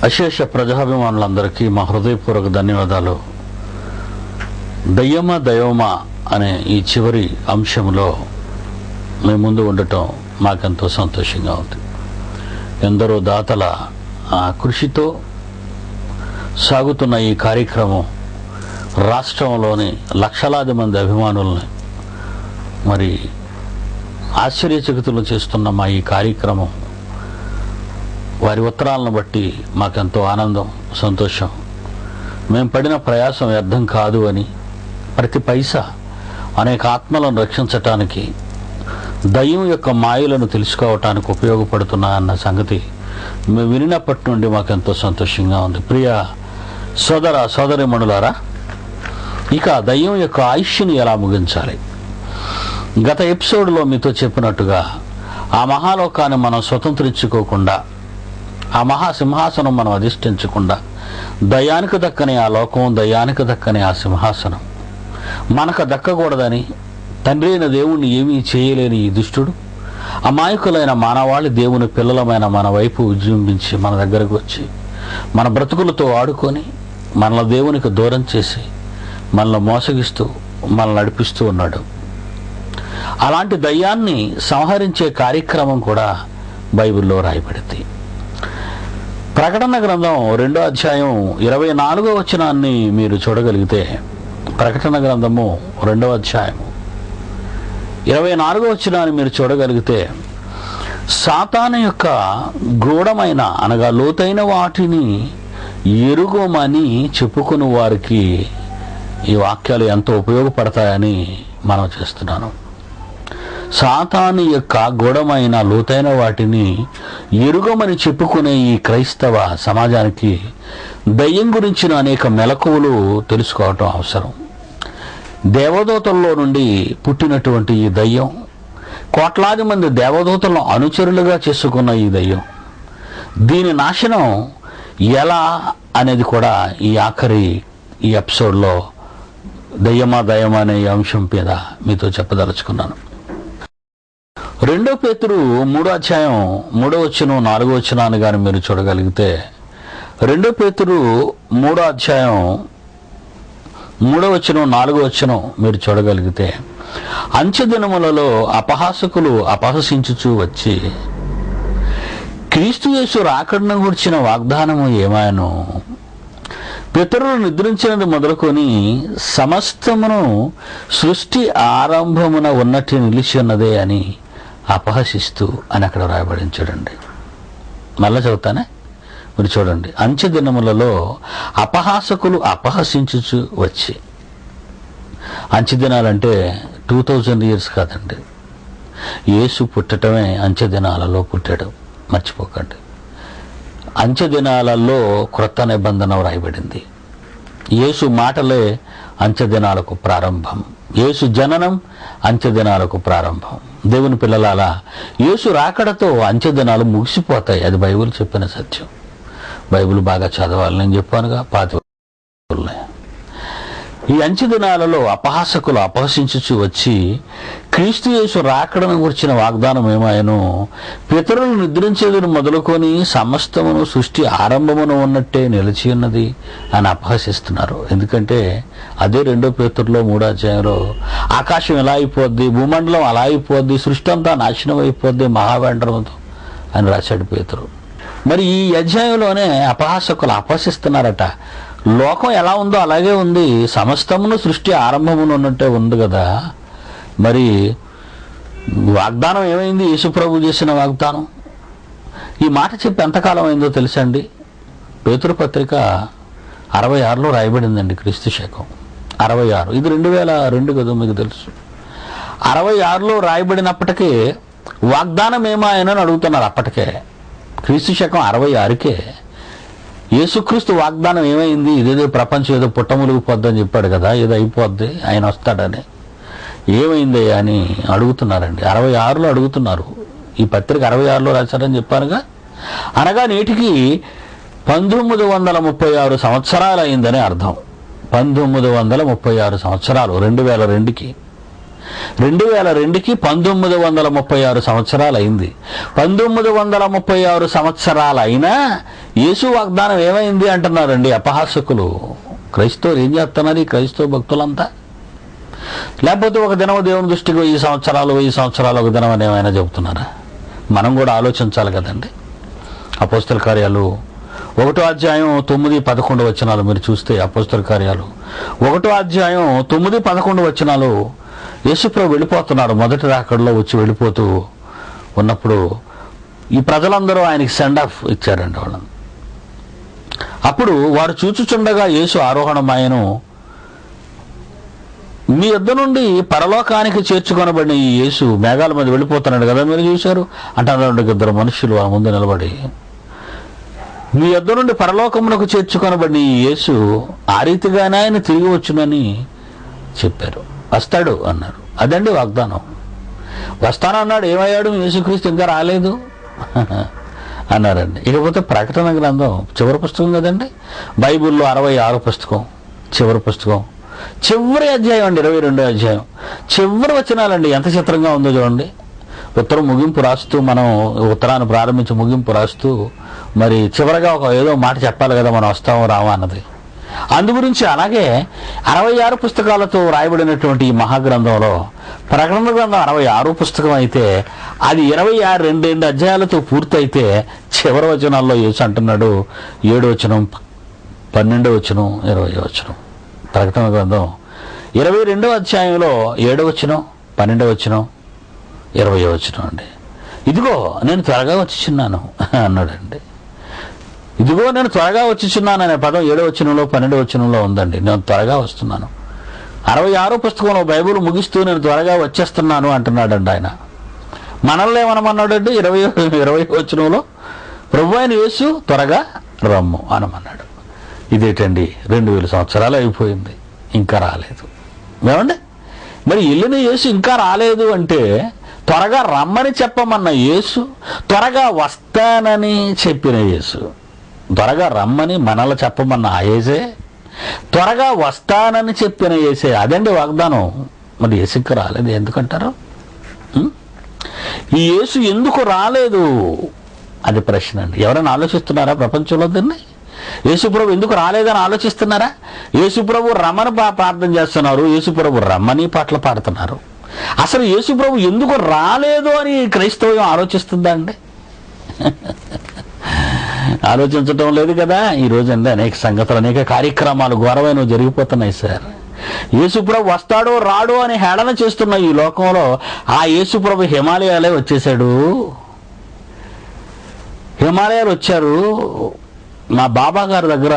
అశేష ప్రజాభిమానులందరికీ మా హృదయపూర్వక ధన్యవాదాలు. దయ్యమా దైవమా అనే ఈ చివరి అంశంలో మేము ముందు ఉండటం మాకెంతో సంతోషంగా ఉంది. ఎందరో దాతల కృషితో సాగుతున్న ఈ కార్యక్రమం రాష్ట్రంలోని లక్షలాది మంది అభిమానుల్ని మరి ఆశ్చర్యచకితులు చేస్తున్న మా ఈ కార్యక్రమం వారి ఉత్తరాలను బట్టి మాకెంతో ఆనందం, సంతోషం. మేము పడిన ప్రయాసం వ్యర్థం కాదు అని, ప్రతి పైసా అనేక ఆత్మలను రక్షించటానికి, దయ్యం యొక్క మాయలను తెలుసుకోవటానికి ఉపయోగపడుతున్నా అన్న సంగతి మేము వినినప్పటి నుండి మాకెంతో సంతోషంగా ఉంది. ప్రియ సోదర సోదరీమణులారా, ఇక దయ్యం యొక్క ఆయుష్ని ఎలా ముగించాలి? గత ఎపిసోడ్లో మీతో చెప్పినట్టుగా ఆ మహాలోకాన్ని మనం స్వతంత్రించుకోకుండా, ఆ మహాసింహాసనం మనం అధిష్ఠించకుండా, దయ్యానికి దక్కని ఆ లోకం, దయ్యానికి దక్కని ఆ సింహాసనం మనకు దక్కకూడదని తండ్రి అయిన దేవుణ్ణి ఏమీ చేయలేని ఈ దుష్టుడు అమాయకులైన మానవాళి దేవుని పిల్లలమైన మన వైపు ఉజ్జృంభించి మన దగ్గరకు వచ్చి మన బ్రతుకులతో ఆడుకొని మనల్ని దేవునికి దూరం చేసి మనల్ని మోసగిస్తూ మనల్ని నడిపిస్తూ ఉన్నాడు. అలాంటి దయ్యాన్ని సంహరించే కార్యక్రమం కూడా బైబిల్లో రాయబడింది. ప్రకటన గ్రంథం 2వ అధ్యాయం 24వ వచనాన్ని మీరు చూడగలిగితే, ప్రకటన గ్రంథము 2వ అధ్యాయం 24వ వచనాన్ని మీరు చూడగలిగితే, సాతాను యొక్క గూఢమైన అనగా లోతైన వాటిని ఎరుగమని చెప్పుకుని వారికి ఈ వాక్యాలు ఎంతో ఉపయోగపడతాయని మనం చేస్తున్నాను. సాతాను యొక్క గూఢమైన లోతైన వాటిని ఎరుగమని చెప్పుకునే ఈ క్రైస్తవ సమాజానికి దయ్యం గురించిన అనేక మెలకువలు తెలుసుకోవటం అవసరం. దేవదూతల్లో నుండి పుట్టినటువంటి ఈ దయ్యం, కోట్లాది మంది దేవదూతలను అనుచరులుగా చేసుకున్న ఈ దయ్యం, దీని నాశనం ఎలా అనేది కూడా ఈ ఆఖరి ఈ ఎపిసోడ్లో దయ్యమా దయ్యమా అనే ఈ అంశం మీద మీతో చెప్పదలుచుకున్నాను. 2 పేతురు 3వ అధ్యాయం 3వ వచనం 4వ వచనాన్ని కానీ మీరు చూడగలిగితే, 2 పేతురు 3వ అధ్యాయం 3వ వచనం 4వ వచనం మీరు చూడగలిగితే, అంచె దినములలో అపహాసకులు అపహసించుచూ వచ్చి క్రీస్తు యేసు రాకడను గురించిన వాగ్దానము ఏమాయను, పితరులు నిద్రించినది మొదలుకొని సమస్తమును సృష్టి ఆరంభమున ఉన్నట్టు నిలిచి ఉన్నదే అని అపహసిస్తూ అని అక్కడ రాయబడి చూడండి. మళ్ళా చదువుతానే, మీరు చూడండి. అంచె దినములలో అపహాసకులు అపహసించుచు వచ్చి, అంచె దినాలంటే 2000 years కాదండి. యేసు పుట్టటమే అంచె దినాలలో పుట్టాడు, మర్చిపోకండి. అంచె దినాలలో క్రొత్త నిబంధన రాయబడింది. యేసు మాటలే అంచె దినాలకు ప్రారంభం. యేసు జననం అంచె దినాలకు ప్రారంభం. దేవుని పిల్లలారా, యేసు రాకడతో అంచె దినాలు ముగిసిపోతాయి. అది బైబిల్ చెప్పిన సత్యం. బైబిల్ బాగా చదవాలి. నేను చెప్పానుగా, పాతి ఈ అంచె దినాలలో అపహాసకులు అపహసించుచు వచ్చి క్రీస్తు యేసు రాకడను గురించిన వాగ్దానం ఏమాయను, పితరులు నిద్రించేదని మొదలుకొని సమస్తమును సృష్టి ఆరంభమును ఉన్నట్టే నిలిచి ఉన్నది అని అపహసిస్తున్నారు. ఎందుకంటే అదే 2 పేతురులో 3వ అధ్యాయంలో ఆకాశం ఎలా అయిపోద్ది, భూమండలం అలా అయిపోద్ది, సృష్టి అంతా నాశనం అయిపోద్ది మహావేండ్రంతో అని రాశాడు పేతురు. మరి ఈ అధ్యాయంలోనే అపహాసకులు అపహసిస్తున్నారట. లోకం ఎలా ఉందో అలాగే ఉంది, సమస్తమును సృష్టి ఆరంభమును ఉన్నట్టే ఉంది కదా. మరి వాగ్దానం ఏమైంది? యేసుప్రభు చేసిన వాగ్దానం. ఈ మాట చెప్పి ఎంతకాలం అయిందో తెలుసండి? పేతురు పత్రిక 66లో రాయబడిందండి. క్రీస్తు శకం 66. ఇది 2002 కదా, మీకు తెలుసు. 66లో రాయబడినప్పటికీ వాగ్దానం ఏమాయనని అడుగుతున్నారు. అప్పటికే క్రీస్తు శకం 66కే యేసుక్రీస్తు వాగ్దానం ఏమైంది? ఇదేదో ప్రపంచం ఏదో పుట్టములిగిపోద్దని చెప్పాడు కదా, ఏదో అయిపోద్ది, ఆయన వస్తాడని. ఏమైంది అని అడుగుతున్నారండి. 66లో అడుగుతున్నారు. ఈ పత్రిక 66లో రాశారని చెప్పానుగా. అనగా నేటికి 1936 సంవత్సరాలు అయిందని అర్థం. 1936 సంవత్సరాలు 2002కి 2002కి 1936 సంవత్సరాలు అయింది. 1936 సంవత్సరాలు అయినా యేసు వాగ్దానం ఏమైంది అంటున్నారండి అపహాసకులు. క్రైస్తవులు ఏం చేస్తున్నారు ఈ క్రైస్తవ భక్తులంతా? లేకపోతే ఒక దినం దేవుని దృష్టికి 1000 సంవత్సరాలు ఒక దినం అని ఏమైనా చెబుతున్నారా? మనం కూడా ఆలోచించాలి కదండి. అపోస్తల కార్యాలు 1వ అధ్యాయం 9-11 వచనాలు మీరు చూస్తే, అపోస్తల కార్యాలు 1వ అధ్యాయం 9-11 వచనాలు, యేసుప్రభు వెళ్ళిపోతున్నాడు. మొదటి రాకడలో వచ్చి వెళ్ళిపోతూ ఉన్నప్పుడు ఈ ప్రజలందరూ ఆయనకి సెండ్ ఆఫ్ ఇచ్చారండి వాళ్ళని. అప్పుడు వారు చూచుచుండగా యేసు ఆరోహణమాయను. మీ యొద్ద నుండి పరలోకానికి చేర్చుకొనబడిన ఈ యేసు మేఘాల మీద వెళ్ళిపోతున్నాడు కదా, మీరు చూశారు అంటున్నాడు. 2 మనుషులు ఆ ముందు నిలబడి, మీ యొద్ద నుండి పరలోకమునకు చేర్చుకొనబడిన ఈ యేసు ఆ రీతిగానే ఆయన తిరిగి వచ్చునని చెప్పారు. వస్తాడు అన్నారు. అదండి వాగ్దానం. వస్తాను అన్నాడు. ఏమయ్యాడు? యేసుక్రీస్తు ఇంకా రాలేదు అన్నారండి. ఇకపోతే ప్రకటన గ్రంథం చివరి పుస్తకం కదండి, బైబిల్లో 66 పుస్తకం, చివరి పుస్తకం, చివరి అధ్యాయం అండి, 22వ అధ్యాయం, చివరి వచనాలండి. ఎంత చిత్రంగా ఉందో చూడండి. ఉత్తరం ముగింపు రాస్తూ, మనం ఉత్తరాన్ని ప్రారంభించి ముగింపు రాస్తూ, మరి చివరగా ఒక ఏదో మాట చెప్పాలి కదా, మనం వస్తామో రామా అన్నది. అందు గురించి అలాగే 66 పుస్తకాలతో రాయబడినటువంటి ఈ మహాగ్రంథంలో ప్రకటన గ్రంథం 66 పుస్తకం అయితే అది 22 అధ్యాయాలతో పూర్తయితే చివరి వచనాల్లో యేసు అంటున్నాడు, 7వ వచనం, 12వ వచనం, 20వ వచనం. ప్రకటన గ్రంథం 22వ అధ్యాయంలో 7వ వచనం, 12వ వచనం, 20వ వచనం అండి. ఇదిగో నేను త్వరగా వచ్చిచున్నాను అన్నాడండి. ఇదిగో నేను త్వరగా వచ్చిచున్నాను అనే పదం 7వ వచనంలో 12వ వచనంలో ఉందండి. నేను త్వరగా వస్తున్నాను. 66 పుస్తకంలో బైబిల్ ముగిస్తూ నేను త్వరగా వచ్చేస్తున్నాను అంటున్నాడండి ఆయన. మనల్ని ఏమనమన్నాడండి? 20వ వచనంలో ప్రభు అయిన యేసు త్వరగా రమ్ము అనమన్నాడు. ఇదేటండి 2000 సంవత్సరాలు అయిపోయింది, ఇంకా రాలేదు. ఏమండి? మరి వెళ్ళిన యేసు ఇంకా రాలేదు అంటే త్వరగా రమ్మని చెప్పమన్న యేసు, త్వరగా వస్తానని చెప్పిన యేసు, త్వరగా రమ్మని మనల్ని చెప్పమన్న ఆ యేసే, త్వరగా వస్తానని చెప్పిన యేసే. అదండి వాగ్దానం. మరి యేసు ఇంకా రాలేదు ఎందుకంటారు? ఈ యేసు ఎందుకు రాలేదు అది ప్రశ్న అండి. ఎవరైనా ఆలోచిస్తున్నారా ప్రపంచంలో దీన్ని? యేసుప్రభు ఎందుకు రాలేదని ఆలోచిస్తున్నారా? యేసుప్రభు రమ్మని ప్రార్థన చేస్తున్నారు, యేసుప్రభు రమ్మని పాటలు పాడుతున్నారు. అసలు యేసుప్రభు ఎందుకు రాలేదు అని క్రైస్తవం ఆలోచిస్తుందా అండి? ఆలోచించటం లేదు కదా. ఈ రోజండి అనేక సంగతులు, అనేక కార్యక్రమాలు ఘోరమైనవి జరిగిపోతున్నాయి సార్. యేసుప్రభు వస్తాడో రాడో అని హేళన చేస్తున్న ఈ లోకంలో ఆ యేసుప్రభు హిమాలయాలే వచ్చేసాడు. హిమాలయాలు వచ్చారు. మా బాబా గారి దగ్గర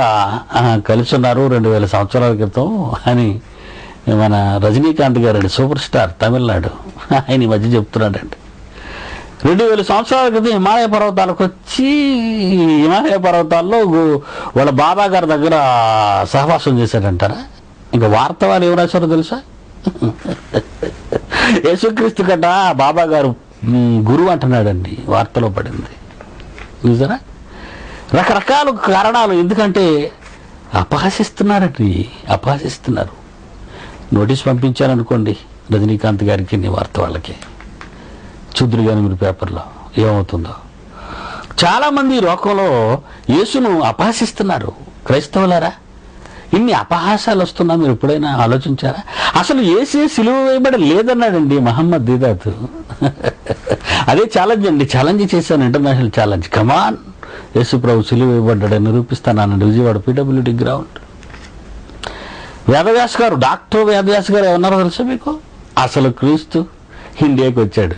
కలిసి ఉన్నారు 2000 సంవత్సరాల క్రితం అని మన రజనీకాంత్ గారు, సూపర్ స్టార్ తమిళనాడు, ఆయన ఈ మధ్య చెప్తున్నాడండి. 2000 సంవత్సరాల క్రితం హిమాలయ పర్వతాలకు వచ్చి హిమాలయ పర్వతాల్లో వాళ్ళ బాబా గారి దగ్గర సహవాసం చేశాడంటారా? ఇంకా వార్త వాళ్ళు ఏం రాశారో తెలుసా? యేసుక్రీస్తు కట బాబా గారు గురువు అంటున్నాడండి, వార్తలో పడింది. చూసారా? రకరకాల కారణాలు. ఎందుకంటే అపహసిస్తున్నారండి, అపహసిస్తున్నారు. నోటీస్ పంపించారనుకోండి రజనీకాంత్ గారికి, నీ వార్త వాళ్ళకి చూద్దురు కానీ మీరు పేపర్లో ఏమవుతుందో. చాలామంది ఈ లోకంలో యేసును అపహసిస్తున్నారు. క్రైస్తవులారా, ఇన్ని అపహాసాలు వస్తున్నా మీరు ఎప్పుడైనా ఆలోచించారా? అసలు యేసే సిలువ వేయబడి లేదన్నాడండి మహమ్మద్ దీదాతు. అదే ఛాలెంజ్ అండి, ఛాలెంజ్ చేశాను, ఇంటర్నేషనల్ ఛాలెంజ్. కమాన్, యేసు ప్రభు సిలువ వేయబడ్డాడని నిరూపిస్తానన్నాడు విజయవాడ PWD గ్రౌండ్. వేదవ్యాస్ గారు, డాక్టర్ వేదవ్యాస్ గారు ఏమన్నారో తెలుసా మీకు? అసలు క్రీస్తు ఇండియాకి వచ్చాడు.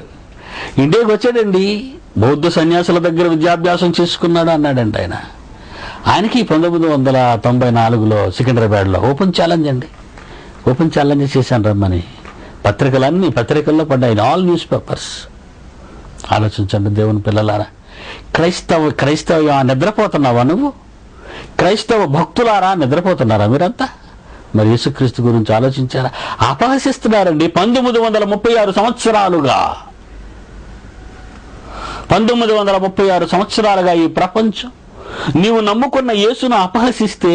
ఇండియాకి వచ్చాడండి, బౌద్ధ సన్యాసుల దగ్గర విద్యాభ్యాసం చేసుకున్నాడు అన్నాడండి ఆయన. ఆయనకి 1994లో సికింద్రాబాద్లో ఓపెన్ ఛాలెంజ్ అండి, ఓపెన్ ఛాలెంజ్ చేశాను రమ్మని. పత్రికల్లో పడ్డాయి, ఆల్ న్యూస్ పేపర్స్. ఆలోచించండి దేవుని పిల్లలారా. క్రైస్తవ నిద్రపోతున్నావా నువ్వు? క్రైస్తవ భక్తులారా నిద్రపోతున్నారా మీరంతా? మరి యేసుక్రీస్తు గురించి ఆలోచించారా? అపహసిస్తున్నారండి. 1936 సంవత్సరాలుగా 1936 సంవత్సరాలుగా ఈ ప్రపంచం నీవు నమ్ముకున్న యేసును అపహసిస్తే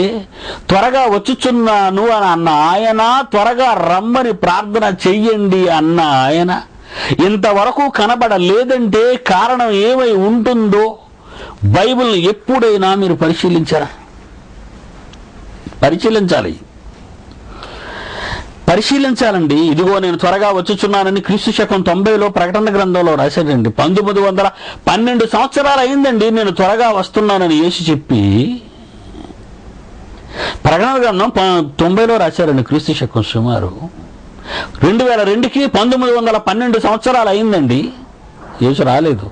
త్వరగా వచ్చుచున్నాను అని అన్న ఆయన, త్వరగా రమ్మని ప్రార్థన చెయ్యండి అన్న ఆయన ఇంతవరకు కనబడలేదంటే కారణం ఏమై ఉంటుందో బైబిల్ని ఎప్పుడైనా మీరు పరిశీలించారా? పరిశీలించాలండి. ఇదిగో నేను త్వరగా వచ్చుచున్నానని క్రీస్తు శకం 90లో ప్రకటన గ్రంథంలో రాశాడండి. 1912 సంవత్సరాలు అయిందండి నేను త్వరగా వస్తున్నానని యేసు చెప్పి. ప్రకటన గ్రంథం 90లో రాశారండి క్రీస్తు శకం సుమారు 2002కి 1912 సంవత్సరాలు అయిందండి. యేసు రాలేదు.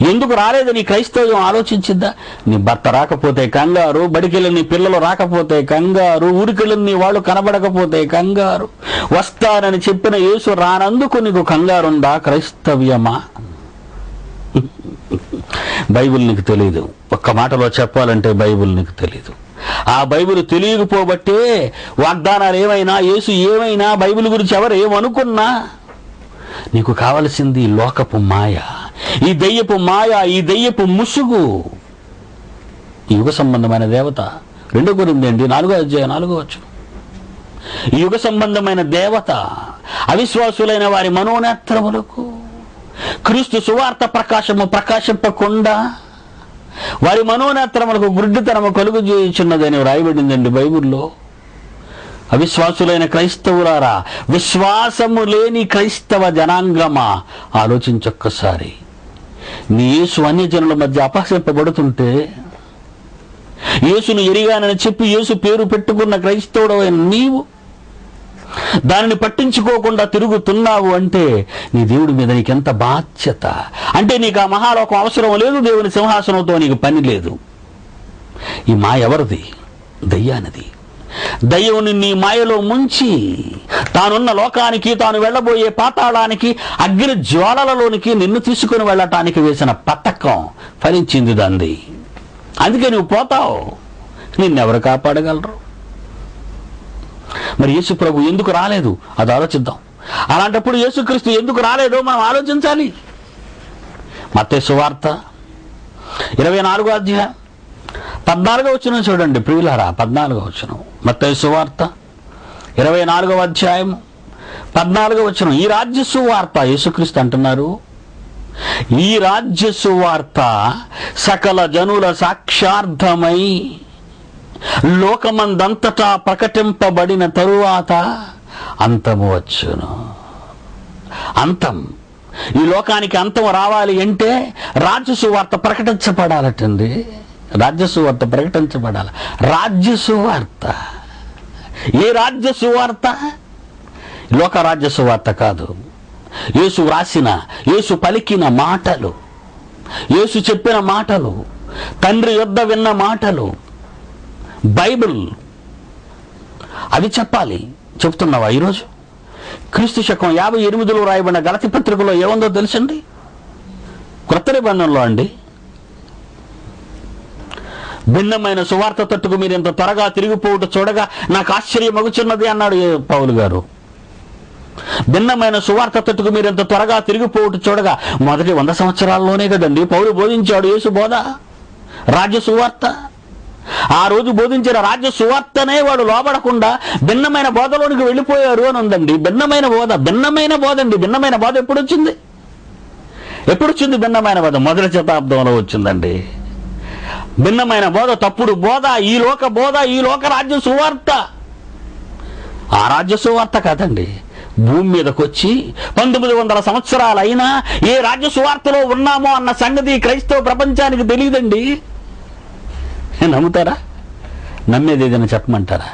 ఎందుకు రాలేదని క్రైస్తవ్యం ఆలోచించిందా? నీ భర్త రాకపోతే కంగారు, బడికెళ్ళిన నీ పిల్లలు రాకపోతే కంగారు, ఊరికెళ్ళిన నీ వాళ్ళు కనబడకపోతే కంగారు, వస్తానని చెప్పిన యేసు రానందుకు నీకు కంగారుందా? క్రైస్తవ్యమా? బైబిల్ నీకు తెలీదు. ఒక్క మాటలో చెప్పాలంటే బైబిల్ నీకు తెలీదు. ఆ బైబిల్ తెలియకపోబట్టే వాగ్దానాలు ఏమైనా, యేసు ఏమైనా, బైబిల్ గురించి ఎవరు ఏమనుకున్నా నీకు కావలసింది లోకపు మాయ, ఈ దెయ్యపు మాయ, ఈ దెయ్యపు ముసుగు. ఈ యుగ సంబంధమైన దేవత 2 కొరింథీ 4:4 ఈ యుగ సంబంధమైన దేవత అవిశ్వాసులైన వారి మనోనేత్రములకు క్రీస్తు సువార్త ప్రకాశము ప్రకాశింపకుండా వారి మనోనేత్రములకు గుడ్డితనము కలుగు చేయుచున్నదని వ్రాయబడిందండి బైబిల్లో. అవిశ్వాసులైన క్రైస్తవులారా, విశ్వాసము లేని క్రైస్తవ జనాంగమా, ఆలోచించొక్కసారి. నీ యేసు అన్యజనుల మధ్య అపహసింపబడుతుంటే, యేసును ఎరిగానని చెప్పి యేసు పేరు పెట్టుకున్న క్రైస్తవుడైన నీవు దానిని పట్టించుకోకుండా తిరుగుతున్నావు అంటే నీ దేవుడి మీద నీకెంత బాధ్యత. అంటే నీకు ఆ మహాలోకం అవసరం లేదు, దేవుని సింహాసనంతో నీకు పని లేదు. ఈ మాయ ఎవరిది? దయ్యానిది. దయ్యముని నీ మాయలో ముంచి తానున్న లోకానికి, తాను వెళ్ళబోయే పాతాళానికి, అగ్ని జ్వాలలలోనికి నిన్ను తీసుకుని వెళ్ళటానికి వేసిన పథకం ఫలించింది దాన్ని. అందుకే నువ్వు పోతావు. నిన్నెవరు కాపాడగలరు? మరి యేసు ప్రభు ఎందుకు రాలేదు? అది ఆలోచిద్దాం. అలాంటప్పుడు యేసుక్రీస్తు ఎందుకు రాలేదో మనం ఆలోచించాలి. మత్తయి సువార్త 24వ అధ్యాయం 14వ వచనం చూడండి ప్రియులారా. 14వ వచనం, మత్తయి సువార్త 24వ అధ్యాయం 14వ వచనం. ఈ రాజ్య సువార్త, యేసుక్రీస్తు అంటున్నారు, ఈ రాజ్య సువార్త సకల జనుల సాక్షార్థమై లోకమందంతటా ప్రకటింపబడిన తరువాత అంతము వచ్చును. అంతం. ఈ లోకానికి అంతం రావాలి అంటే రాజ్య సువార్త ప్రకటించబడాలటండి. రాజ్య సువార్త ప్రకటించబడాలి. రాజ్య సువార్త. ఏ రాజ్య సువార్త? లోక రాజ్య సువార్త కాదు. యేసు వ్రాసిన, యేసు పలికిన మాటలు, యేసు చెప్పిన మాటలు, తండ్రి యొద్ద విన్న మాటలు, బైబిల్, అవి చెప్పాలి. చెప్తున్నావా ఈరోజు? క్రీస్తు శకం 58లో రాయబడిన గలతీ పత్రికలో ఏముందో తెలుసండి? క్రొత్త నిబంధనలో అండి, భిన్నమైన సువార్త తట్టుకు మీరు ఇంత త్వరగా తిరిగిపోవుట చూడగా నాకు ఆశ్చర్యం మగుచున్నది అన్నాడు పౌలు గారు. భిన్నమైన సువార్త తట్టుకు మీరు ఇంత త్వరగా తిరిగిపోవుట చూడగా మొదటి 100 సంవత్సరాల్లోనే కదండి పౌలు బోధించాడు యేసు బోధ, రాజ్య సువార్త. ఆ రోజు బోధించిన రాజ్య సువార్తనే వాడు లోబడకుండా భిన్నమైన బోధలోనికి వెళ్ళిపోయారు అని ఉందండి. భిన్నమైన బోధ అండి. భిన్నమైన బోధ ఎప్పుడు వచ్చింది? భిన్నమైన బోధ 1వ శతాబ్దంలో వచ్చిందండి. భిన్నమైన బోధ, తప్పుడు బోధ, ఈ లోక బోధ, ఈ లోక రాజ్య సువార్త. ఆ రాజ్య సువార్త కాదండి. భూమి మీదకి వచ్చి 1900 సంవత్సరాలైనా ఏ రాజ్య సువార్తలో ఉన్నామో అన్న సంగతి క్రైస్తవ ప్రపంచానికి తెలియదండి. నమ్ముతారా? నమ్మేది ఏదైనా చెప్పమంటారా?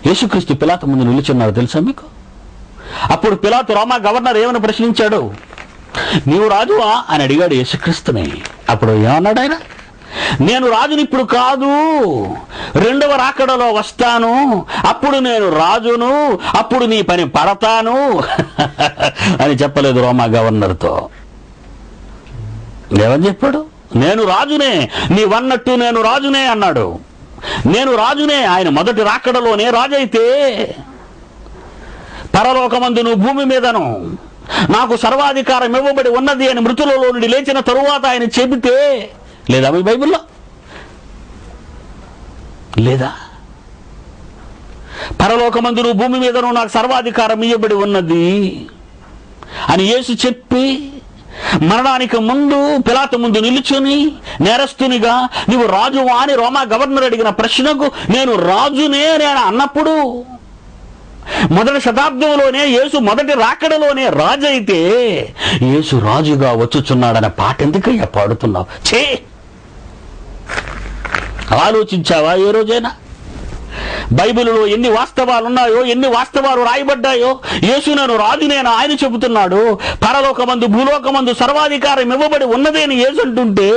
యేసుక్రీస్తు పిలాతు ముందు నిలుచున్నారు తెలుసా మీకు? అప్పుడు పిలాతు రోమా గవర్నర్ ఏమని ప్రశ్నించాడు? నీవు రాజువా అని అడిగాడు యేసుక్రీస్తుని. అప్పుడు ఏమన్నాడు ఆయన? నేను రాజుని ఇప్పుడు కాదు, 2వ రాకడలో వస్తాను, అప్పుడు నేను రాజును, అప్పుడు నీ పని పడతాను అని చెప్పలేదు రోమా గవర్నర్తో. ఏమని చెప్పాడు? నేను రాజునే, నీవన్నట్టు నేను రాజునే అన్నాడు. నేను రాజునే. ఆయన మొదటి రాకడలోనే రాజైతే పరలోకమందును భూమి మీదను నాకు సర్వాధికారం ఇవ్వబడి ఉన్నది అని మృతులలో నుండి లేచిన తరువాత ఆయన చెబితే లేదా మీ బైబిల్లో? లేదా? పరలోకమందును భూమి మీదను నాకు సర్వాధికారం ఇవ్వబడి ఉన్నది అని యేసు చెప్పి మరణానికి ముందు పిలాతు ముందు నిలుచుని నేరస్తునిగా నీవు రాజువా అని రోమా గవర్నర్ అడిగిన ప్రశ్నకు నేను రాజునే నేను అన్నప్పుడు మొదటి శతాబ్దంలోనే యేసు మొదటి రాకడలోనే రాజు అయితే యేసు రాజుగా వచ్చుచున్నాడనే పాట ఎందుకయ్యా పాడుతున్నావు? ఛే, ఆలోచించావా ఏ రోజైనా? బైబిల్లో ఎన్ని వాస్తవాలు ఉన్నాయో, ఎన్ని వాస్తవాలు రాయబడ్డాయో. యేసు నేను రాజునేనా ఆయన చెబుతున్నాడు. పరలోకమందు భూలోకమందు సర్వాధికారం ఇవ్వబడి ఉన్నదేని యేసు అంటుంటే,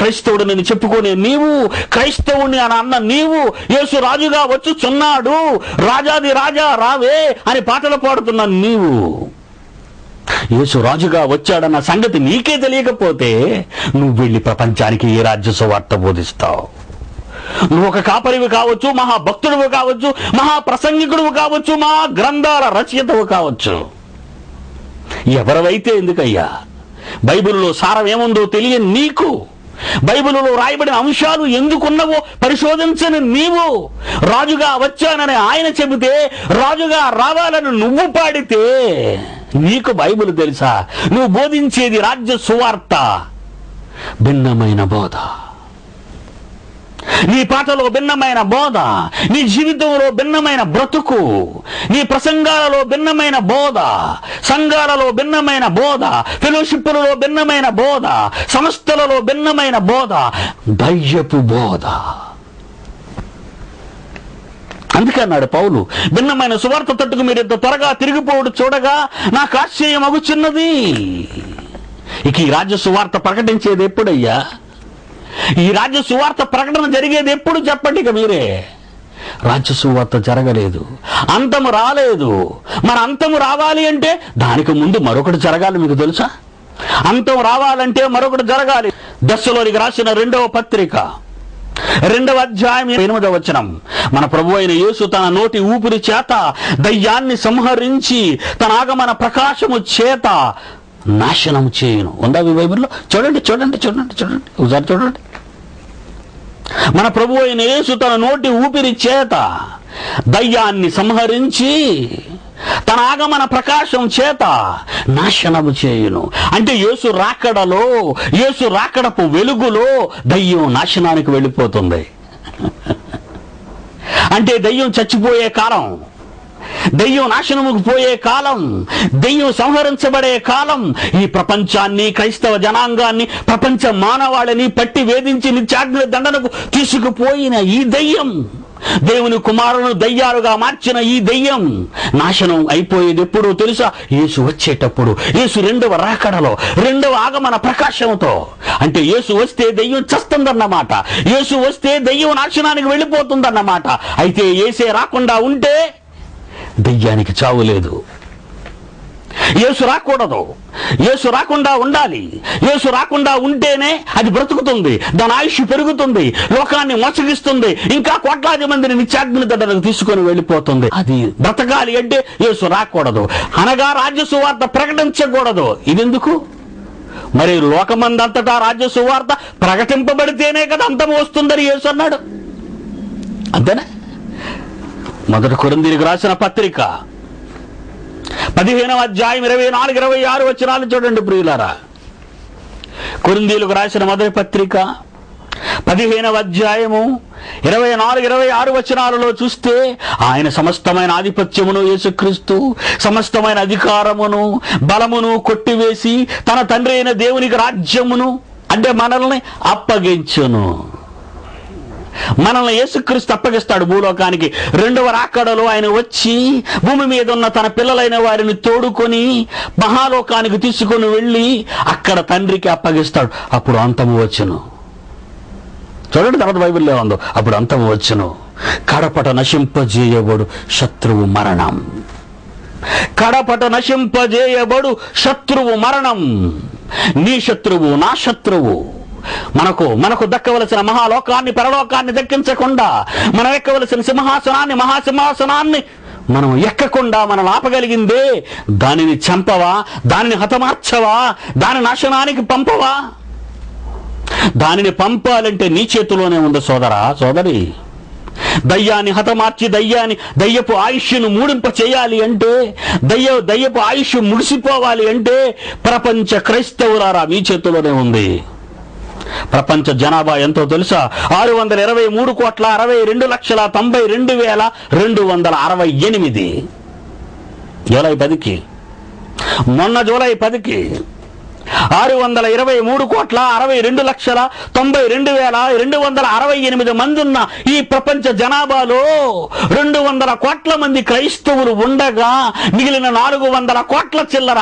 క్రైస్తవుడు నేను చెప్పుకునే నీవు, క్రైస్తవుని అని అన్న నీవు యేసు రాజుగా వచ్చుచున్నాడు, రాజాది రాజా రావే అని పాటలు పాడుతున్న నీవు యేసు రాజుగా వచ్చాడన్న సంగతి నీకే తెలియకపోతే నువ్వు వెళ్ళి ప్రపంచానికి ఏ రాజ్య సువార్త బోధిస్తావు? నువ్వు ఒక కాపరివి కావచ్చు, మహాభక్తుడివి కావచ్చు, మహాప్రసంగికుడివి కావచ్చు, మహా గ్రంథాల రచయితవు కావచ్చు. ఎవరివైతే ఎందుకయ్యా? బైబిల్లో సారం ఏముందో తెలియని నీకు, బైబిల్లో రాయబడిన అంశాలు ఎందుకున్నవో పరిశోధించని నీవు, రాజుగా వచ్చానని ఆయన చెబితే రాజుగా రావాలని నువ్వు పాడితే నీకు బైబిల్ తెలుసా? నువ్వు బోధించేది రాజ్య సువార్త, భిన్నమైన బోధ. నీ పాటలో భిన్నమైన బోధ, నీ జీవితంలో భిన్నమైన బ్రతుకు, నీ ప్రసంగాలలో భిన్నమైన బోధ, సంఘాలలో భిన్నమైన బోధ, ఫెలోషిప్లలో భిన్నమైన బోధ, సంస్థలలో భిన్నమైన బోధ, దయ్యపు బోధ. అందుకే అన్నాడు పౌలు, భిన్నమైన సువార్త తట్టుకు మీరు ఇంత త్వరగా తిరిగిపోవడం చూడగా నాకు ఆశ్చర్యం అగుచున్నది. ఇక ఈ రాజ్య సువార్త ప్రకటించేది ఎప్పుడయ్యా? ఈ రాజ్య సువార్త ప్రకటన జరిగేది ఎప్పుడు చెప్పండి? ఇక మీరే. రాజ్య సువార్త జరగలేదు, అంతము రాలేదు. మన అంతము రావాలి అంటే దానికి ముందు మరొకటి జరగాలి. మీకు తెలుసా? అంతం రావాలంటే మరొకటి జరగాలి. దశలోనికి రాసిన 2వ పత్రిక 2వ అధ్యాయం 8వ వచనం, మన ప్రభు అయిన యేసు తన నోటి ఊపిరి చేత దయ్యాన్ని సంహరించి తన ఆగమన ప్రకాశము చేత నాశనం చేయును. ఉందా మీ బైబిల్లో? చూడండి చూడండి చూడండి చూడండి, ఒకసారి చూడండి. మన ప్రభు అయిన యేసు తన నోటి ఊపిరి చేత దయ్యాన్ని సంహరించి తన ఆగమన ప్రకాశం చేత నాశనము చేయును. అంటే యేసు రాకడలో, యేసు రాకడపు వెలుగులో దయ్యం నాశనానికి వెళ్ళిపోతుంది. అంటే దయ్యం చచ్చిపోయే కాలం, దెయ్యం నాశనముకు పోయే కాలం, దెయ్యం సంహరించబడే కాలం. ఈ ప్రపంచాన్ని, క్రైస్తవ జనాంగాన్ని, ప్రపంచ మానవాళిని పట్టి వేధించి నిత్యాగ్ని దండనకు తీసుకుపోయిన ఈ దెయ్యం, దేవుని కుమారులను దయ్యాలుగా మార్చిన ఈ దెయ్యం నాశనం అయిపోయేది ఎప్పుడో తెలుసా? యేసు వచ్చేటప్పుడు, యేసు 2వ రాకడలో, 2వ ఆగమన ప్రకాశంతో. అంటే యేసు వస్తే దెయ్యం చస్తుందన్నమాట, యేసు వస్తే దెయ్యం నాశనానికి వెళ్ళిపోతుందన్నమాట. అయితే యేసే రాకుండా ఉంటే దెయ్యానికి చావు లేదు. యేసు రాకూడదు, యేసు రాకుండా ఉండాలి. యేసు రాకుండా ఉంటేనే అది బ్రతుకుతుంది, దాని ఆయుష్ పెరుగుతుంది, లోకాన్ని మోసగిస్తుంది, ఇంకా కోట్లాది మందిని నిత్యాగ్ని దండనకు తీసుకొని వెళ్ళిపోతుంది. అది బ్రతకాలి అంటే యేసు రాకూడదు, అనగా రాజ్య సువార్త ప్రకటించకూడదు. ఇదెందుకు? మరి లోకమందంతటా రాజ్య సువార్త ప్రకటింపబడితేనే కదా అంతం వస్తుందని యేసు అన్నాడు. అంతేనా? 1 కొరింథీయులకు రాసిన పత్రిక 15వ అధ్యాయం 24-26 వచనాలు చూడండి ప్రియులారా. కొరింథీయులకు రాసిన మొదటి పత్రిక 15వ అధ్యాయము 24-26 వచనాలలో చూస్తే, ఆయన సమస్తమైన ఆధిపత్యమును, యేసుక్రీస్తు సమస్తమైన అధికారమును బలమును కొట్టివేసి తన తండ్రి అయిన దేవునికి రాజ్యమును, అంటే మనల్ని అప్పగించును. మనల్ని యేసుక్రీస్తు అప్పగిస్తాడు భూలోకానికి. 2వ రాకడలో ఆయన వచ్చి భూమి మీద ఉన్న తన పిల్లలైన వారిని తోడుకొని మహాలోకానికి తీసుకొని వెళ్ళి అక్కడ తండ్రికి అప్పగిస్తాడు. అప్పుడు అంతము వచ్చును. చూడండి తర్వాత బైబిల్లో ఉందో, అప్పుడు అంతము వచ్చును. కడపట నశింపజేయబడు శత్రువు మరణం. కడపట నశింపజేయబడు శత్రువు మరణం. నీ శత్రువు, నా శత్రువు. మనకు దక్కవలసిన మహాలోకాన్ని, పరలోకాన్ని దక్కించకుండా, మనం ఎక్కవలసిన సింహాసనాన్ని, మహాసింహాసనాన్ని మనం ఎక్కకుండా మనం ఆపగలిగిందే దానిని చంపవా? దానిని హతమార్చవా? దాని నాశనానికి పంపవా? దానిని పంపాలంటే నీ చేతిలోనే ఉంది సోదరా, సోదరి. దయ్యాన్ని హతమార్చి దయ్యపు ఆయుష్ను మూడింప చేయాలి అంటే, దయ్యపు ఆయుష్ ముగిసిపోవాలి అంటే ప్రపంచ క్రైస్తవులారా మీ చేతిలోనే ఉంది. ప్రపంచ జనాభా ఎంతో తెలుసా? 623,62,92,268. జూలై 10కి, మొన్న జూలై 10కి 623,62,92,268 మంది ఉన్న ఈ ప్రపంచ జనాభాలో 200 కోట్ల మంది క్రైస్తవులు ఉండగా మిగిలిన 400 కోట్ల చిల్లర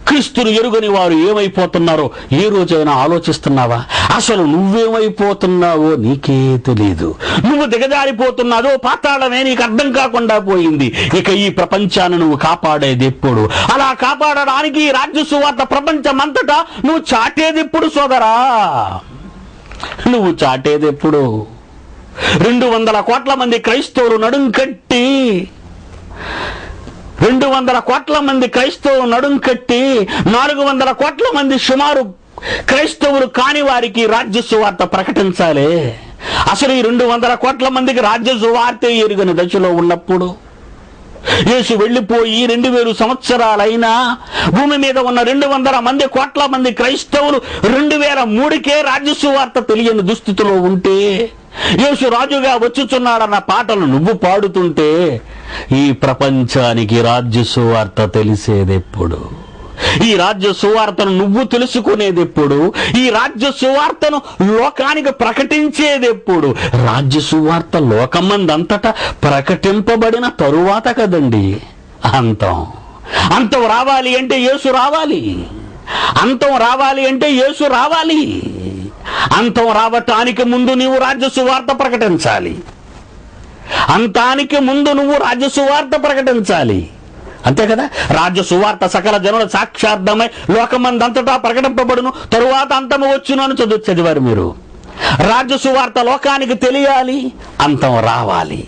క్రీస్తును ఎరుగని వారు ఏమైపోతున్నారో ఏ రోజైనా ఆలోచిస్తున్నావా? అసలు నువ్వేమైపోతున్నావో నీకే తెలీదు. నువ్వు దిగజారిపోతున్నాదో పాతాళమే నీకు అర్థం కాకుండా పోయింది. ఇక ఈ ప్రపంచాన్ని నువ్వు కాపాడేది ఎప్పుడు? అలా కాపాడడానికి ఈ రాజ్య సువార్త ప్రపంచమంతటా నువ్వు చాటేది ఎప్పుడు సోదరా? నువ్వు చాటేది ఎప్పుడు? 200 కోట్ల మంది క్రైస్తవులు నడుం కట్టి 200 కోట్ల మంది క్రైస్తవులు నడుం కట్టి 400 కోట్ల మంది సుమారు క్రైస్తవులు కాని వారికి రాజ్య సువార్త ప్రకటించాలి. అసలు ఈ 200 కోట్ల మందికి రాజ్య సువార్త ఎరుగని దశలో ఉన్నప్పుడు యేసు వెళ్ళిపోయి 2000 సంవత్సరాలైనా భూమి మీద ఉన్న 200 కోట్ల మంది క్రైస్తవులు 2003కే రాజ్య సువార్త తెలియని దుస్థితిలో ఉంటే, యేసు రాజుగా వచ్చుచున్నాడన్న పాటలు నువ్వు పాడుతుంటే ఈ ప్రపంచానికి రాజ్య సువార్త తెలిసేదెప్పుడు? ఈ రాజ్య సువార్తను నువ్వు తెలుసుకునేదెప్పుడు? ఈ రాజ్య సువార్తను లోకానికి ప్రకటించేదెప్పుడు? రాజ్య సువార్త లోకమందంతటా ప్రకటింపబడిన తరువాత కదండి అంతం రావాలి అంటే యేసు రావాలి. అంతం రావాలి అంటే యేసు రావాలి. అంతం రావటానికి ముందు నీవు రాజ్య సువార్త ప్రకటించాలి. అంతానికి ముందు నువ్వు రాజ్య సువార్త ప్రకటించాలి. అంతే కదా? రాజ్య సువార్త సకల జనుల సాక్షార్థమై లోకమందంతటా ప్రకటింపబడును, తరువాత అంతము వచ్చును అని చదివారు మీరు. రాజ్య సువార్త లోకానికి తెలియాలి, అంతం రావాలి.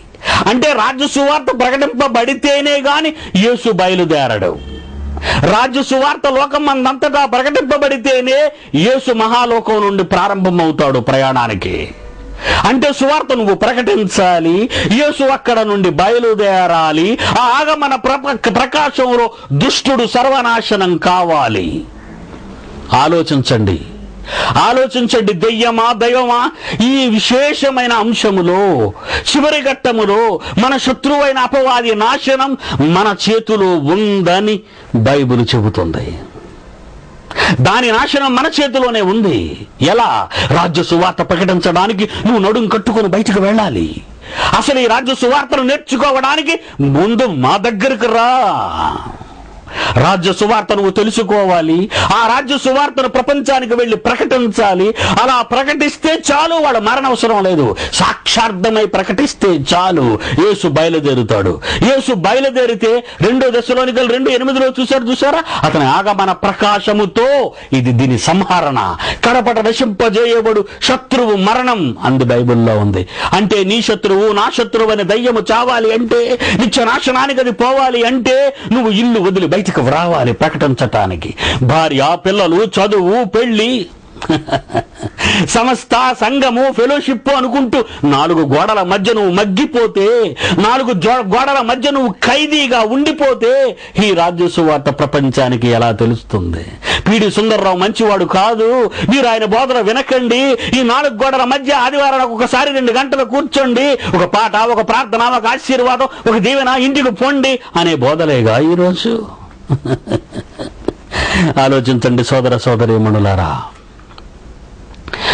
అంటే రాజ్య సువార్త ప్రకటింపబడితేనే గాని యేసు బయలుదేరడు. రాజ్య సువార్త లోకమందంతటా ప్రకటింపబడితేనే యేసు మహాలోకం నుండి ప్రారంభమవుతాడు ప్రయాణానికి. అంటే సువార్త నువ్వు ప్రకటించాలి, యేసు అక్కడ నుండి బయలుదేరాలి. ఆ ఆగమన ప్రకాశంలో దుష్టుడు సర్వనాశనం కావాలి. ఆలోచించండి. దెయ్యమా దైవమా, ఈ విశేషమైన అంశములో చివరి ఘట్టములో మన శత్రువైన అపవాది నాశనం మన చేతిలో ఉందని బైబిల్ చెబుతుంది. దాని నాశనం మన చేతిలోనే ఉంది. ఎలా? రాజ్య సువార్త ప్రకటించడానికి నువ్వు నడుం కట్టుకుని బయటకు వెళ్ళాలి. అసలు ఈ రాజ్య సువార్తను నేర్చుకోవడానికి ముందు మా దగ్గరకు రా. రాజ్య సువార్త నువ్వు తెలుసుకోవాలి. ఆ రాజ్య సువార్తను ప్రపంచానికి వెళ్ళి ప్రకటించాలి. అలా ప్రకటిస్తే చాలు, వాడు మరణవసరం లేదు. సాక్షార్థమై ప్రకటిస్తే చాలు, యేసు బయలుదేరుతాడు. యేసు బయలుదేరితే 2 దశలోనికలు 2:8 చూసారా? అతని ఆగమన ప్రకాశముతో ఇది దీని సంహరణ, కడపట నశింపజేయబడు శత్రువు మరణం అంది బైబిల్లో ఉంది. అంటే నీ శత్రువు నా శత్రువు అనే దయ్యము చావాలి అంటే, నిత్య నాశనానికి అది పోవాలి అంటే నువ్వు ఇల్లు వదిలి బయటికి రావాలి ప్రకటించటానికి. భార్య, పిల్లలు, చదువు, పెళ్లి, సమస్త సంఘము, ఫెలోషిప్ అనుకుంటూ 4 గోడల మధ్య నువ్వు మగ్గిపోతే, 4 గోడల మధ్య నువ్వు ఖైదీగా ఉండిపోతే ఈ రాజ్య సువార్త ప్రపంచానికి ఎలా తెలుస్తుంది? పీడి సుందర్రావు మంచివాడు కాదు, మీరు ఆయన బోధన వినకండి, ఈ 4 గోడల మధ్య ఆదివారానికి ఒకసారి 2 గంటలు కూర్చోండి, ఒక పాట, ఒక ప్రార్థన, ఒక ఆశీర్వాదం, ఒక దీవెన, ఇంటికి పొండి అనే బోధలేగా ఈరోజు. ఆలోచించండి సోదర సోదరీమణులారా.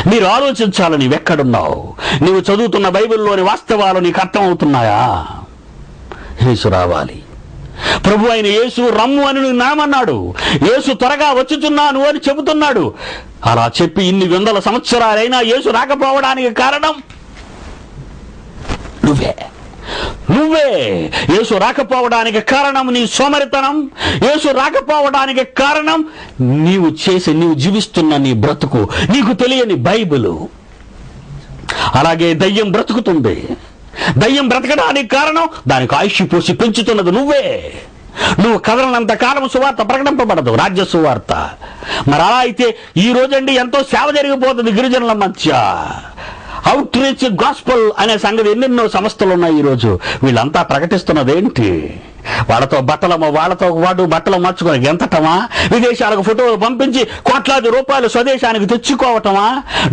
మీరు ఆలోచించాలి, నీవెక్కడున్నావు? నీవు చదువుతున్న బైబిల్లోని వాస్తవాలు నీకు అర్థమవుతున్నాయా? యేసు రావాలి. ప్రభు అయిన యేసు రమ్ము అని నువ్వు నామన్నాడు. యేసు త్వరగా వచ్చుచున్నాను అని చెబుతున్నాడు. అలా చెప్పి ఇన్ని 100 సంవత్సరాలైనా యేసు రాకపోవడానికి కారణం నువ్వే. యేసు రాకపోవడానికి కారణం నీ సోమరితనం. యేసు రాకపోవడానికి కారణం నీవు జీవిస్తున్న నీ బ్రతుకు, నీకు తెలియని బైబిలు. అలాగే దయ్యం బ్రతుకుతుంది. దయ్యం బ్రతకడానికి కారణం దానికి ఆయుష్ పోసి పెంచుతున్నది నువ్వే. నువ్వు కదలనంత కాలం సువార్త ప్రకటింపబడదు, రాజ్య సువార్త. మరి అలా అయితే ఈ రోజండి ఎంతో సేవ జరిగిపోతుంది గిరిజనుల మధ్య. అవుట్ రీచ్ గాస్పల్ అనే సంగతి ఎన్నెన్నో సంస్థలు ఉన్నాయి ఈరోజు. వీళ్ళంతా ప్రకటిస్తున్నదేంటి? వాళ్ళతో వాడు బట్టలు మార్చుకొని గెంతటమా? విదేశాలకు ఫోటోలు పంపించి కోట్లాది రూపాయలు స్వదేశానికి తెచ్చుకోవటమా?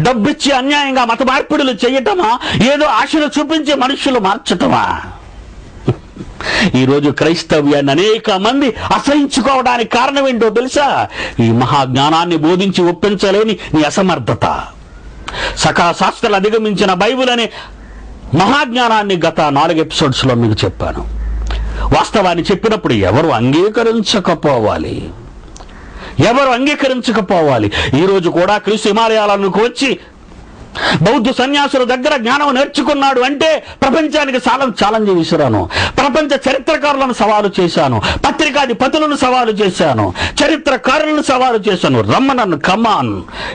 డబ్బిచ్చి అన్యాయంగా మత మార్పిడులు చేయటమా? ఏదో ఆశలు చూపించి మనుషులు మార్చటమా? ఈరోజు క్రైస్తవ్యాన్ని అనేక మంది అసహించుకోవడానికి కారణం ఏంటో తెలుసా? ఈ మహాజ్ఞానాన్ని బోధించి ఒప్పించలేని నీ అసమర్థత. సకల శాస్త్రాలు అధిగమించిన బైబిల్ అనే మహాజ్ఞానాన్ని గత 4 ఎపిసోడ్స్లో మీకు చెప్పాను. వాస్తవాన్ని చెప్పినప్పుడు ఎవరు అంగీకరించకపోవాలి? ఈరోజు కూడా క్రీస్తు హిమాలయాలకు వచ్చి బౌద్ధ సన్యాసుల దగ్గర జ్ఞానం నేర్చుకున్నాడు అంటే ప్రపంచానికి ఛాలెంజ్ విసిరాను. ప్రపంచ చరిత్రకారులను సవాలు చేశాను, పత్రికాధిపతులను సవాలు చేశాను, చరిత్రకారులను సవాలు చేశాను. రమ్మనన్ను, కమాన్,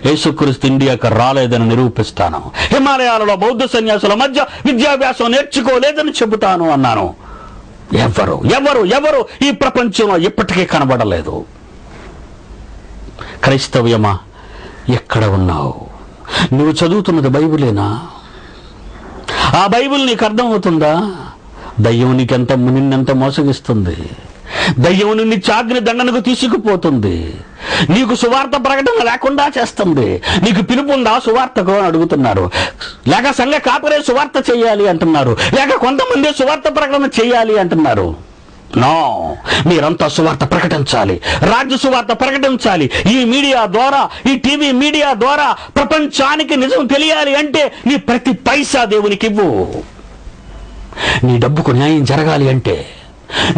యేసుక్రీస్తు ఇండియాకు రాలేదని నిరూపిస్తాను. హిమాలయాలలో బౌద్ధ సన్యాసుల మధ్య విద్యాభ్యాసం నేర్చుకోలేదని చెబుతాను అన్నాను. ఎవరు ఈ ప్రపంచంలో ఇప్పటికీ కనబడలేదు. క్రైస్తవ్యమా, ఎక్కడ ఉన్నావు? నువ్వు చదువుతున్నది బైబిలేనా? ఆ బైబిల్ నీకు అర్థమవుతుందా? దయ్యం నిన్నెంత మోసగిస్తుంది. దయ్యం నిన్ను చాగ్ని దండనకు తీసుకుపోతుంది. నీకు సువార్త ప్రకటన లేకుండా చేస్తుంది. నీకు పిలుపు ఉందా సువార్తకు అని అడుగుతున్నారు. లేక సంఘ కాపరే సువార్త చేయాలి అంటున్నారు, లేక కొంతమంది సువార్త ప్రకటన చేయాలి అంటున్నారు. నో, మీరంతా సువార్త ప్రకటించాలి, రాజ్య సువార్త ప్రకటించాలి. ఈ మీడియా ద్వారా, ఈ టీవీ మీడియా ద్వారా ప్రపంచానికి నిజం తెలియాలి అంటే నీ ప్రతి పైసా దేవునికి ఇవ్వు. నీ డబ్బుకు న్యాయం జరగాలి అంటే,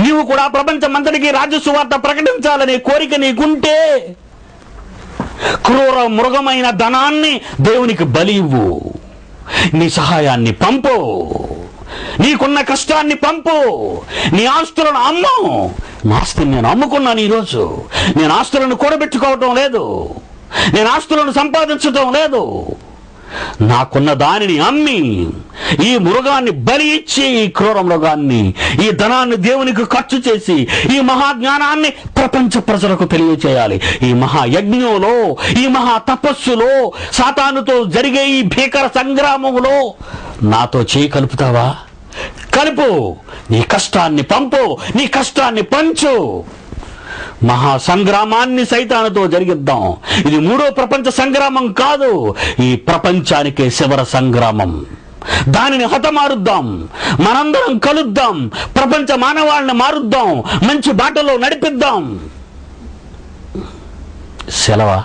నీవు కూడా ప్రపంచమంతటికి రాజ్య సువార్త ప్రకటించాలనే కోరిక నీకుంటే క్రూర మృగమైన ధనాన్ని దేవునికి బలి ఇవ్వు. నీ సహాయాన్ని పంపు, నీకున్న కష్టాన్ని పంపు, నీ ఆస్తులను అమ్ము. నా ఆస్తిని నేను అమ్ముకున్నాను. ఈరోజు నేను ఆస్తులను కూడబెట్టుకోవటం లేదు, నేను ఆస్తులను సంపాదించటం లేదు. నాకున్న దానిని అమ్మి ఈ మృగాన్ని బలి ఇచ్చి, ఈ క్రూర మృగాన్ని, ఈ ధనాన్ని దేవునికి ఖర్చు చేసి ఈ మహాజ్ఞానాన్ని ప్రపంచ ప్రజలకు తెలియచేయాలి. ఈ మహాయజ్ఞంలో, ఈ మహా తపస్సులో, సాతానుతో జరిగే ఈ భీకర సంగ్రామంలో నాతో చేయి కలుపుతావా? కలుపు. నీ కష్టాన్ని పంపు, నీ కష్టాన్ని పంచు. మహా సంగ్రామాన్ని సైతానుతో జరిగిద్దాం. ఇది 3వ ప్రపంచ సంగ్రామం కాదు, ఈ ప్రపంచానికే చివరి సంగ్రామం. దానిని హతమారుద్దాం, మనందరం కలుద్దాం, ప్రపంచ మానవాళ్ళని మారుద్దాం, మంచి బాటలో నడిపిద్దాం. సెలవా?